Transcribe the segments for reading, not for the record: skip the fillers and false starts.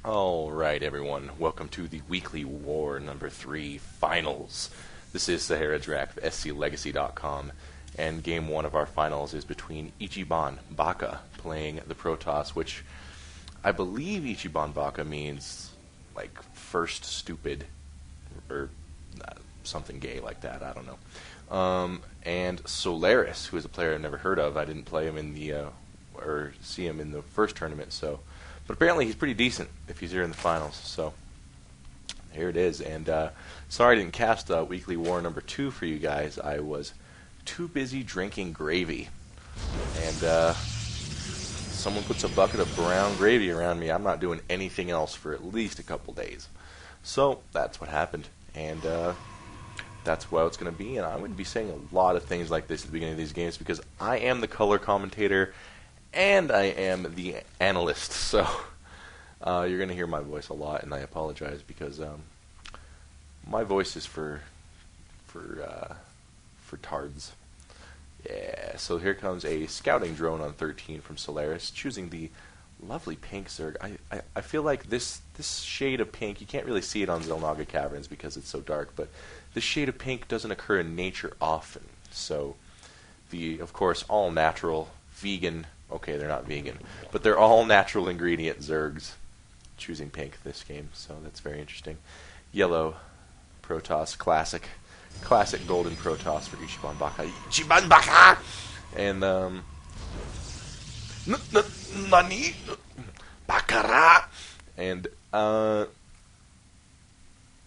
Alright everyone, welcome to the Weekly War number 3 Finals. This is Sahara Drac of SCLegacy.com, and game 1 of our finals is between IchicbanBaka playing the Protoss, which I believe IchicbanBaka means like first stupid, or something gay like that, I don't know. And Solaris, who is a player I've never heard of. I didn't play him in the, or see him in the first tournament, so... But apparently he's pretty decent if he's here in the finals, so here it is. And sorry I didn't cast Weekly War number 2 for you guys. I was too busy drinking gravy. And someone puts a bucket of brown gravy around me, I'm not doing anything else for at least a couple days. So that's what happened. And that's what it's going to be. And I'm going to be saying a lot of things like this at the beginning of these games because I am the color commentator and I am the analyst, so you're going to hear my voice a lot, and I apologize because my voice is for tards. Yeah, so here comes a scouting drone on 13 from Solaris, choosing the lovely pink Zerg. I feel like this shade of pink, you can't really see it on Xel'Naga Caverns because it's so dark, but this shade of pink doesn't occur in nature often. So the, of course, all-natural, vegan... Okay, they're not vegan, but they're all natural ingredient Zergs choosing pink this game, so that's very interesting. Yellow Protoss, classic golden Protoss for IchicbanBaka. IchicbanBaka! And, Nani? Bakara! And,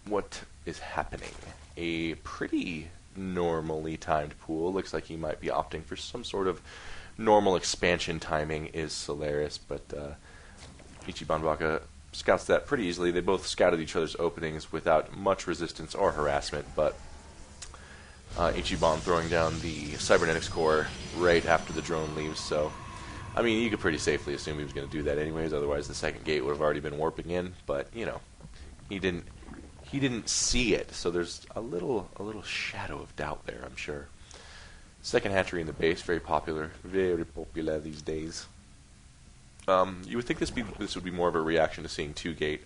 what is happening? A pretty normally timed pool. Looks like he might be opting for some sort of normal expansion timing is Solaris, but IchicbanBaka scouts that pretty easily. They both scouted each other's openings without much resistance or harassment, but Ichiban throwing down the cybernetics core right after the drone leaves, so I mean, you could pretty safely assume he was going to do that anyways, otherwise the second gate would have already been warping in, but, you know, he didn't see it, so there's a little shadow of doubt there, I'm sure. Second hatchery in the base, very popular these days. You would think this would be more of a reaction to seeing 2-gate.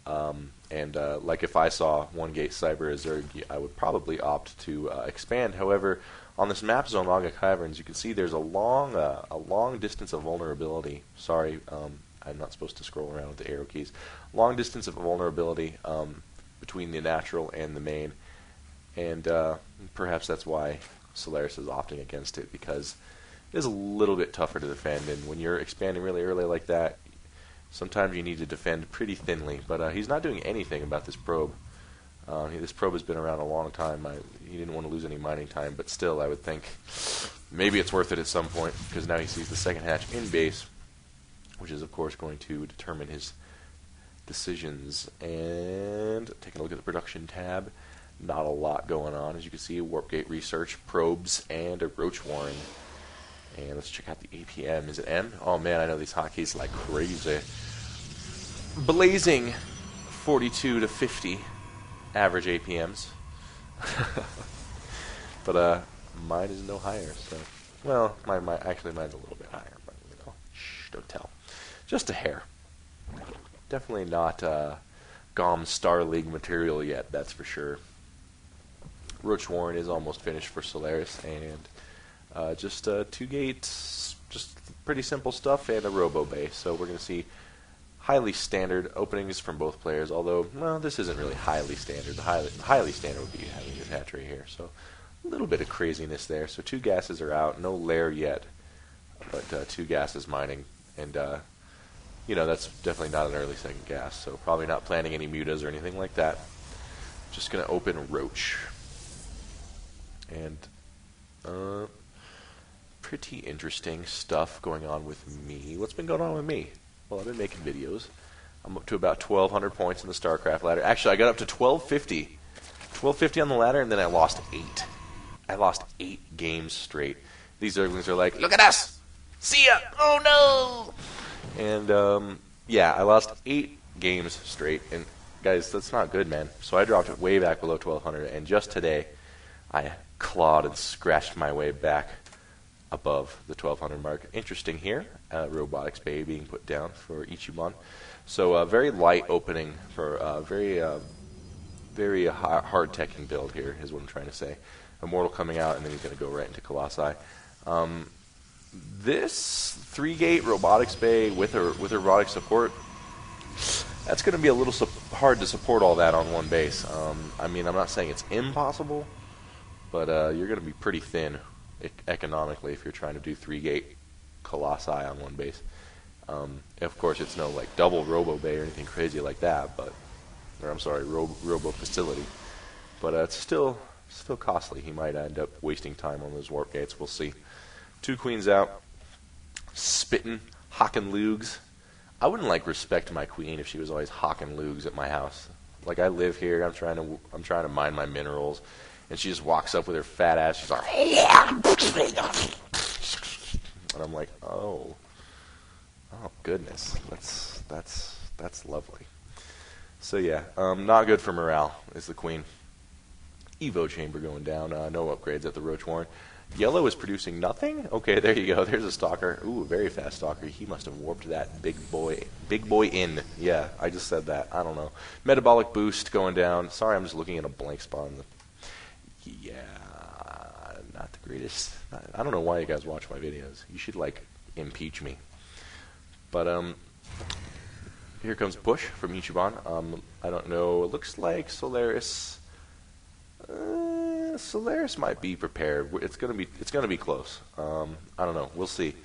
Like if I saw 1-gate Cyber as Zerg, I would probably opt to expand. However, on this map Xel'Naga Caverns, you can see there's a long distance of vulnerability. Sorry, I'm not supposed to scroll around with the arrow keys. Long distance of vulnerability between the natural and the main, and perhaps that's why Solaris is opting against it, because it is a little bit tougher to defend, and when you're expanding really early like that, sometimes you need to defend pretty thinly. But he's not doing anything about this probe. This probe has been around a long time. He didn't want to lose any mining time, but still, I would think maybe it's worth it at some point, because now he sees the second hatch in base, which is, of course, going to determine his decisions. And taking a look at the production tab, not a lot going on. As you can see, warp gate research, probes, and a roach warren. And let's check out the APM. Is it M? Oh man, I know these hotkeys like crazy. Blazing 42 to 50 average APMs. But mine is no higher, so... Well, actually mine's a little bit higher, but you know, shh, don't tell. Just a hair. Definitely not GOM Star League material yet, that's for sure. Roach Warren is almost finished for Solaris, and just 2 gates, just pretty simple stuff, and a Robo Base. So we're going to see highly standard openings from both players, although, well, this isn't really highly standard. The highly standard would be having this hatchery here, so a little bit of craziness there. So 2 gases are out, no lair yet, but 2 gases mining, and, you know, that's definitely not an early second gas, so probably not planning any mutas or anything like that. Just going to open Roach. And pretty interesting stuff going on with me. What's been going on with me? Well, I've been making videos. I'm up to about 1,200 points in the StarCraft ladder. Actually, I got up to 1,250. 1,250 on the ladder, and then I lost 8. I lost 8 games straight. These Zerglings are like, look at us! See ya! Oh no! And, yeah, I lost 8 games straight. And, guys, that's not good, man. So I dropped it way back below 1,200, and just today, I clawed and scratched my way back above the 1,200 mark. Interesting here, Robotics Bay being put down for Ichiban. So very light opening for very hard teching build here is what I'm trying to say. Immortal coming out, and then he's going to go right into Colossi. This 3-gate robotics bay with robotic support, that's going to be a little hard to support all that on one base. I mean, I'm not saying it's impossible, but you're going to be pretty thin economically if you're trying to do 3-gate Colossi on one base. Of course, it's no like double robo bay or anything crazy like that, but robo facility. But it's still costly. He might end up wasting time on those warp gates. We'll see. 2 queens out. Spittin', hawking lugs. I wouldn't like respect my queen if she was always hawking lugs at my house. Like, I live here. I'm trying to mine my minerals, and she just walks up with her fat ass. She's like, and I'm like, oh goodness, that's lovely. So yeah, not good for morale is the queen. Evo chamber going down. No upgrades at the Roach Warren. Yellow is producing nothing? Okay, there you go. There's a stalker. Ooh, very fast stalker. He must have warped that big boy in. Yeah, I just said that. I don't know. Metabolic boost going down. Sorry, I'm just looking at a blank spot. Yeah, not the greatest. I don't know why you guys watch my videos. You should, like, impeach me. But, here comes push from Ichiban. I don't know. It looks like Solaris... Solaris might be prepared. It's gonna be close. I don't know. We'll see,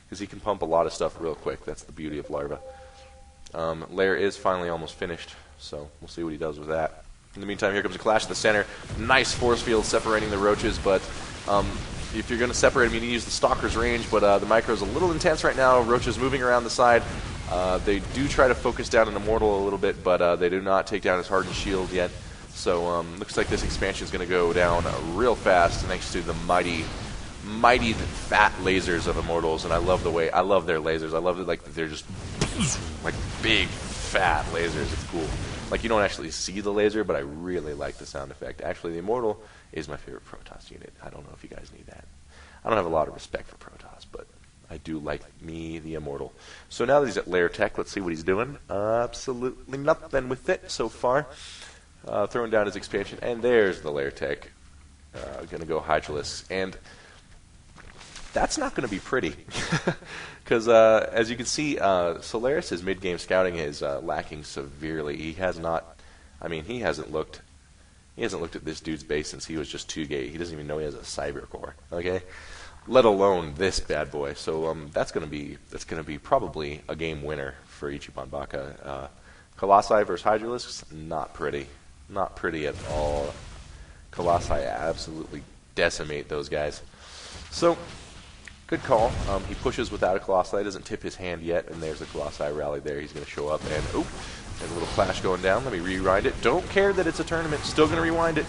because he can pump a lot of stuff real quick. That's the beauty of Larva. Lair is finally almost finished, so we'll see what he does with that. In the meantime, here comes a clash in the center. Nice force field separating the roaches, but if you're going to separate them, you need to use the stalker's range. But the micro's a little intense right now. Roaches moving around the side. They do try to focus down an Immortal a little bit, but they do not take down his Hardened Shield yet. So looks like this expansion is going to go down real fast thanks to the mighty fat lasers of Immortals. And I love their lasers. I love it, like they're just like big fat lasers. It's cool. Like, you don't actually see the laser, but I really like the sound effect. Actually, the Immortal is my favorite Protoss unit. I don't know if you guys need that. I don't have a lot of respect for Protoss, but I do like me, the Immortal. So now that he's at Lair Tech, let's see what he's doing. Absolutely nothing with it so far. Throwing down his expansion, and there's the Lair Tech. Going to go Hydralisk, and that's not going to be pretty, because as you can see, Solaris' mid-game scouting is lacking severely. He hasn't looked at this dude's base since he was just 2-gate. He doesn't even know he has a cyber core. Okay, let alone this bad boy. So that's going to be probably a game winner for IchicbanBaka. Colossi versus Hydralisks, not pretty. Not pretty at all. Colossi absolutely decimate those guys. So, good call. He pushes without a Colossi, doesn't tip his hand yet, and there's a Colossi rally there. He's going to show up, and there's a little clash going down. Let me rewind it. Don't care that it's a tournament. Still going to rewind it.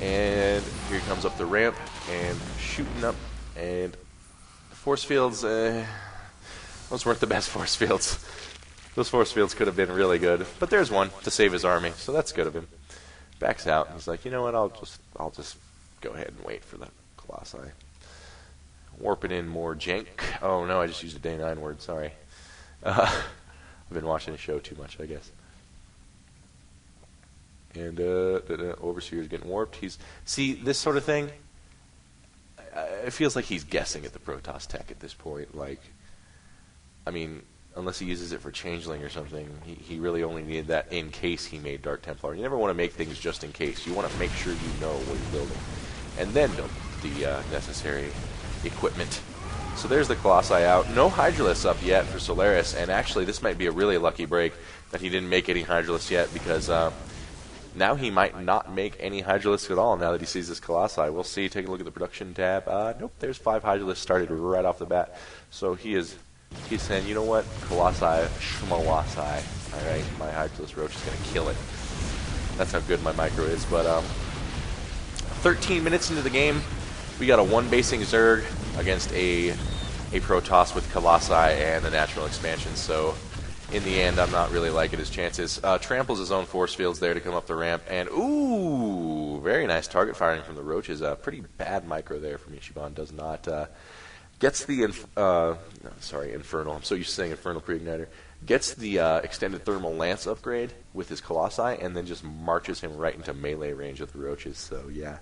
And here he comes up the ramp, and shooting up, and force fields, those weren't the best force fields. Those force fields could have been really good, but there's one to save his army, so that's good of him. Backs out. He's like, you know what? I'll just go ahead and wait for the Colossi. Warping in more jank. Oh no, I just used a day 9 word. Sorry. I've been watching the show too much, I guess. And Overseer's getting warped. See this sort of thing. It feels like he's guessing at the Protoss tech at this point. Like, I mean, unless he uses it for Changeling or something, he really only needed that in case he made Dark Templar. You never want to make things just in case. You want to make sure you know what you're building, and then build the necessary equipment. So there's the Colossi out. No Hydralisks up yet for Solaris, and actually this might be a really lucky break that he didn't make any Hydralisks yet, because now he might not make any Hydralisks at all now that he sees this Colossi. We'll see. Take a look at the production tab. Nope, there's 5 Hydralisks started right off the bat. So he's saying, you know what, Colossi, Schmolossi. Alright, my Hydralisk Roach is going to kill it. That's how good my micro is. But 13 minutes into the game, we got a 1-basing Zerg against a Protoss with Colossi and a natural expansion. So in the end, I'm not really liking his chances. Tramples his own force fields there to come up the ramp. And ooh, very nice target firing from the Roaches. Pretty bad micro there from Ichiban. Does not... Gets the Infernal. I'm so used to saying Infernal Pre-Igniter. gets the extended thermal lance upgrade with his Colossi, and then just marches him right into melee range of the roaches. So yeah,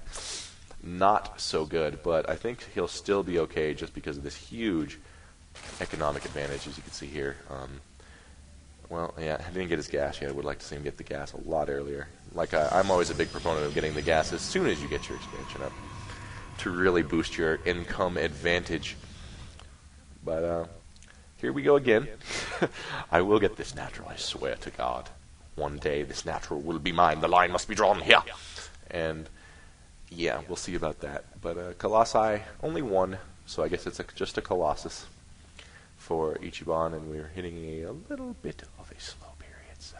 not so good, but I think he'll still be okay just because of this huge economic advantage, as you can see here. Well, yeah, I didn't get his gas yet. I would like to see him get the gas a lot earlier. Like, I'm always a big proponent of getting the gas as soon as you get your expansion up to really boost your income advantage. But here we go again. I will get this natural, I swear to God. One day this natural will be mine. The line must be drawn here. And yeah, we'll see about that. But Colossi, only one, so I guess it's just a Colossus for Ichiban, and we're hitting a little bit of a slow period, so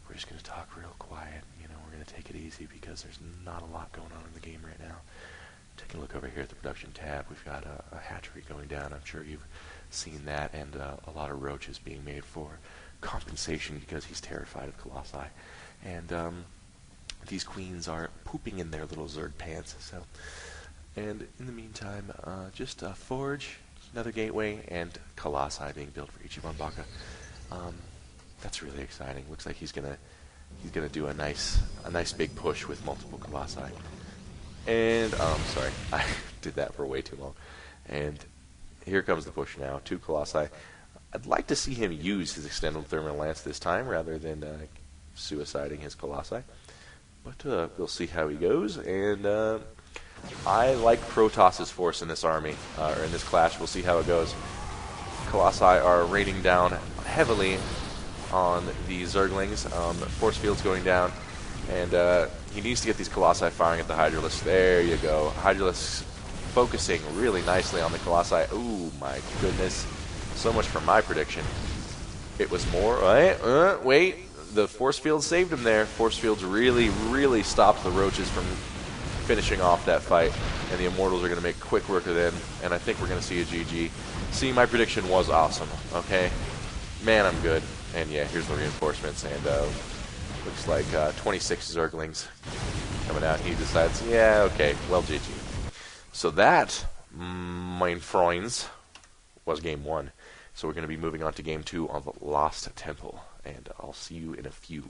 we're just going to talk real quiet. We're going to take it easy because there's not a lot going on in the game right now. Taking a look over here at the production tab, we've got a hatchery going down. I'm sure you've seen that, and a lot of roaches being made for compensation because he's terrified of Colossi. And these queens are pooping in their little Zerg pants. And in the meantime, just a forge, another gateway, and Colossi being built for IchicbanBaka. That's really exciting. Looks like he's gonna do a nice big push with multiple Colossi. And sorry, I did that for way too long. And here comes the push now. 2 Colossi. I'd like to see him use his extended thermal lance this time rather than suiciding his Colossi. But we'll see how he goes. And I like Protoss's force in this army, or in this clash. We'll see how it goes. Colossi are raining down heavily on the Zerglings. Force field's going down. And he needs to get these Colossi firing at the Hydralisk. There you go. Hydralisk focusing really nicely on the Colossi. Ooh, my goodness. So much for my prediction. It was more. Wait. The force field saved him there. Force fields really, really stopped the roaches from finishing off that fight. And the Immortals are going to make quick work of them. And I think we're going to see a GG. See, my prediction was awesome. Okay? Man, I'm good. And yeah, here's the reinforcements. And looks like 26 Zerglings coming out. He decides, yeah, okay, well, GG. So that, my friends, was game 1. So we're going to be moving on to game 2 on the Lost Temple. And I'll see you in a few.